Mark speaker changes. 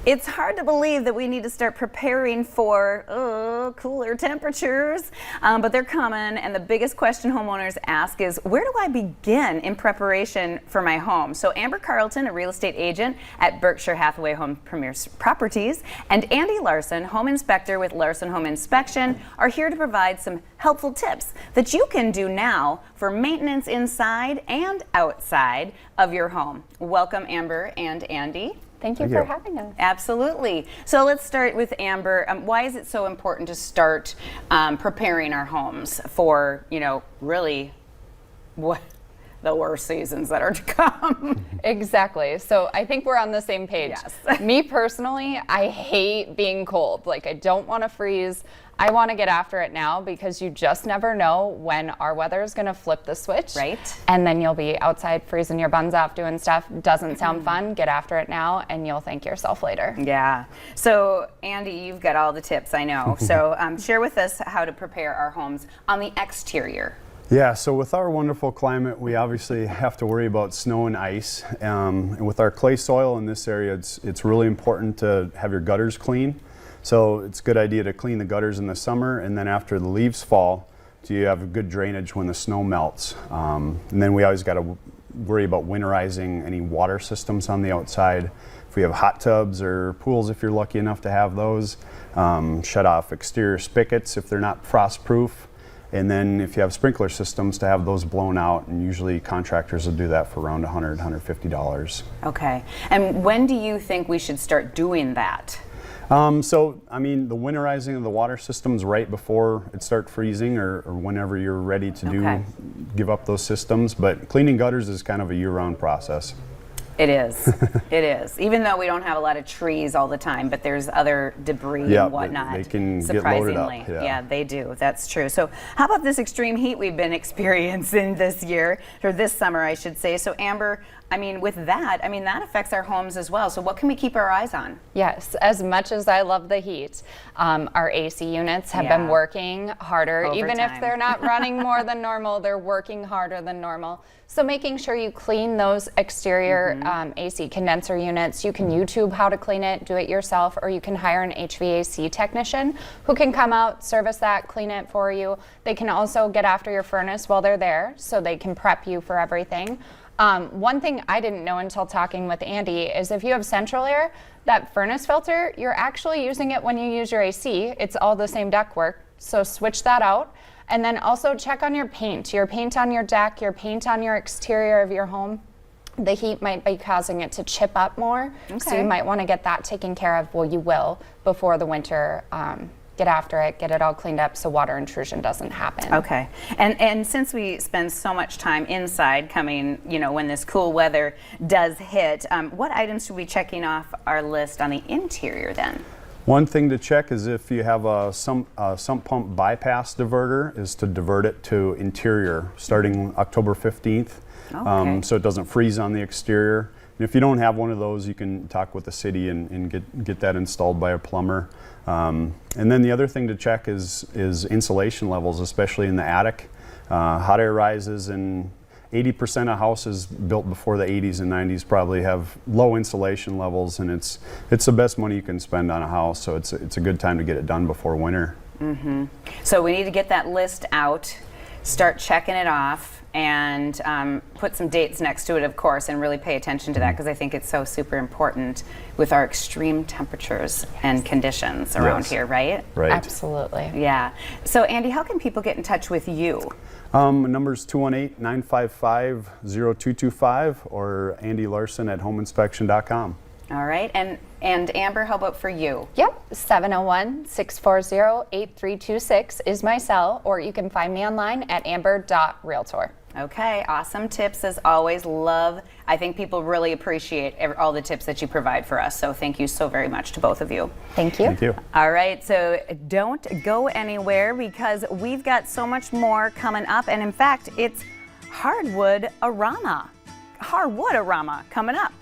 Speaker 1: It's hard to believe that we need to start preparing for cooler temperatures, but they're coming, and the biggest question homeowners ask is, where do I begin in preparation for my home? So Amber Carlton, a real estate agent at Berkshire Hathaway Home Premier Properties, and Andy Larson, home inspector with Larson Home Inspection, are here to provide some helpful tips that you can do now for maintenance inside and outside of your home. Welcome, Amber and Andy.
Speaker 2: Thank you for having us.
Speaker 1: Absolutely. So let's start with Amber. Why is it so important to start preparing our homes for, really what the worst seasons that are to come?
Speaker 2: Exactly. So I think we're on the same page.
Speaker 1: Yes.
Speaker 2: Me personally, I hate being cold. Like, I don't want to freeze. I want to get after it now because you just never know when our weather is going to flip the switch.
Speaker 1: Right.
Speaker 2: And then you'll be outside freezing your buns off doing stuff. Doesn't sound fun. Get after it now and you'll thank yourself later.
Speaker 1: Yeah. So Andy, you've got all the tips, I know. So share with us how to prepare our homes on the exterior.
Speaker 3: Yeah, so with our wonderful climate, we obviously have to worry about snow and ice. And with our clay soil in this area, it's really important to have your gutters clean. So it's a good idea to clean the gutters in the summer, and then after the leaves fall, so you have a good drainage when the snow melts. And then we always got to worry about winterizing any water systems on the outside. If we have hot tubs or pools, if you're lucky enough to have those, shut off exterior spigots if they're not frost-proof. And then if you have sprinkler systems, to have those blown out, and usually contractors will do that for around $100, $150.
Speaker 1: Okay. And when do you think we should start doing that?
Speaker 3: So, I mean, the winterizing of the water systems right before it starts freezing, or whenever you're ready to give up those systems. But cleaning gutters is kind of a year-round process.
Speaker 1: It is. It is. Even though we don't have a lot of trees all the time, but there's other debris and whatnot.
Speaker 3: They can
Speaker 1: surprisingly.
Speaker 3: get loaded up.
Speaker 1: Yeah, they do. That's true. So how about this extreme heat we've been experiencing this year, or this summer, I should say. So Amber, I mean, with that, that affects our homes as well. So what can we keep our eyes on?
Speaker 2: Yes, as much as I love the heat, our AC units have been working harder.
Speaker 1: Overtime.
Speaker 2: Even if they're not running more than normal, they're working harder than normal. So making sure you clean those exterior AC condenser units. You can YouTube how to clean it, do it yourself, or you can hire an HVAC technician who can come out, service that, clean it for you. They can also get after your furnace while they're there, so they can prep you for everything. One thing I didn't know until talking with Andy is if you have central air, that furnace filter, you're actually using it when you use your AC. It's all the same ductwork, so switch that out. And then also check on your paint on your deck, your paint on your exterior of your home. The heat might be causing it to chip up more, so you might want to get that taken care of. Well, you will before the winter. Get after it, get it all cleaned up so water intrusion doesn't happen.
Speaker 1: Okay. And since we spend so much time inside coming, when this cool weather does hit, what items should we be checking off our list on the interior then?
Speaker 3: One thing to check is if you have a sump pump bypass diverter, is to divert it to interior starting October 15th. So it doesn't freeze on the exterior. And if you don't have one of those, you can talk with the city and get that installed by a plumber. And then the other thing to check is insulation levels, especially in the attic. Hot air rises, and 80% of houses built before the 80s and 90s probably have low insulation levels, and it's the best money you can spend on a house, so it's a good time to get it done before winter.
Speaker 1: So we need to get that list out, start checking it off, and put some dates next to it, of course, and really pay attention to that, because I think it's so super important with our extreme temperatures and conditions around here, right?
Speaker 3: Right.
Speaker 2: Absolutely.
Speaker 1: Yeah. So Andy, how can people get in touch with you?
Speaker 3: Number's 218-955-0225 or Andy Larson at homeinspection.com.
Speaker 1: All right. And Amber, how about for you?
Speaker 2: Yep, 701-640-8326 is my cell, or you can find me online at amber.realtor.
Speaker 1: Okay, awesome tips as always. I think people really appreciate all the tips that you provide for us. So thank you so very much to both of you.
Speaker 2: Thank you.
Speaker 3: Thank you.
Speaker 1: All right, so don't go anywhere because we've got so much more coming up. And in fact, it's Hardwood-arama coming up.